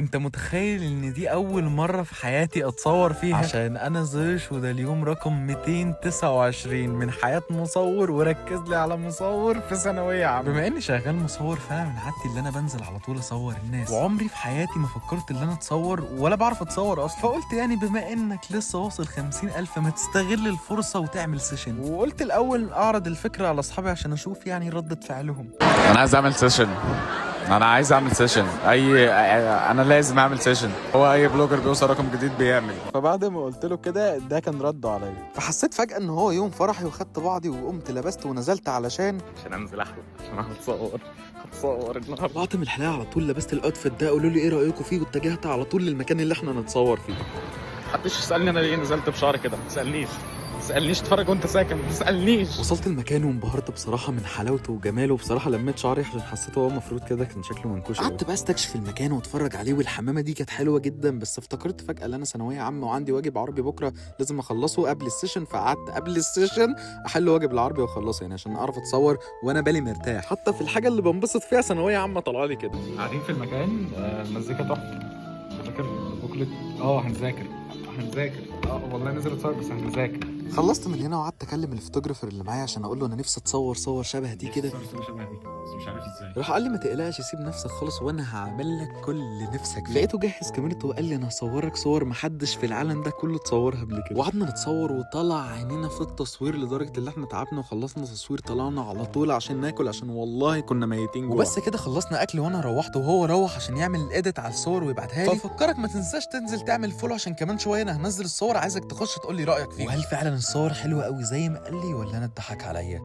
انت متخيل ان دي اول مرة في حياتي اتصور فيها؟ عشان انا زيش، وده اليوم رقم 229 من حياة مصور، وركز لي على مصور في ثانوية عامة. بما اني شغال مصور فانا من عادتي اللي انا بنزل على طول اصور الناس، وعمري في حياتي ما فكرت ان انا اتصور ولا بعرف اتصور اصلا. فقلت يعني بما انك لسه واصل 50,000 ما تستغل الفرصة وتعمل سيشن. وقلت الاول اعرض الفكرة على اصحابي عشان اشوف يعني ردة فعلهم. انا عايز اعمل سيشن. انا لازم اعمل سيشن. هو اي بلوجر بيوصل رقم جديد بيعمل. فبعد ما قلت له كده ده كان رده عليا، فحسيت فجأة ان هو يوم فرحي، وخدت بعضي وقمت لبست ونزلت عشان انزل احلى، عشان هتصور النهارده. بعت من الحلاقة على طول، لبست الاوتفيت ده، قولوا لي ايه رأيكم فيه، واتجهت على طول للمكان اللي احنا نتصور فيه. محدش يسالني انا ليه نزلت بشعري كده، ما تسالنيش اتفرج وانت ساكن، ما تسالنيش. وصلت المكان وانبهرت بصراحة من حلاوته وجماله، وبصراحة لميت شعري عشان حسيته هو المفروض كده كان شكله منكوش. قعدت بقى استكشف المكان واتفرج عليه، والحمامة دي كانت حلوة جدا، بس افتكرت فجأة ان انا ثانوية عامة وعندي واجب عربي بكرة لازم اخلصه قبل السيشن، فقعدت قبل السيشن احل واجب العربي واخلصه يعني عشان اعرف اتصور وانا بالي مرتاح، حتى في الحاجة اللي بنبسط فيها ثانوية عامة طالعه لي كده. قاعدين في المكان، المزيكا تحفه. فاكر بوكلت؟ هنذاكر. والله نزل اتصور بس هنذاكر. خلصت من هنا وقعدت اكلم الفوتوجرافر اللي معايا عشان اقول له انا نفسي اتصور صور شبه دي كده. مش عارف ازاي. راح قال لي ما تقلقش، سيب نفسك خالص وانا هعمل لك كل اللي نفسك فيه. لقيته جهز كاميرته وقال لي انا هصورك صور محدش في العالم ده كله اتصورها قبل كده. وقعدنا نتصور وطلع عينينا في التصوير لدرجه ان احنا تعبنا، وخلصنا تصوير طلعنا على طول عشان ناكل، عشان والله كنا ميتين جوع. وبس كده خلصنا اكل وانا روحت، وهو روح عشان يعمل الايديت على الصور ويبعتها لي. ففكرك ما تنساش تنزل تعمل فولو عشان كمان شويه انا هنزل الصور، عايزك تخش تقول لي رايك فيها، وهل فعلا الصور حلوه قوي زي ما قال لي ولا انا اتضحك عليا.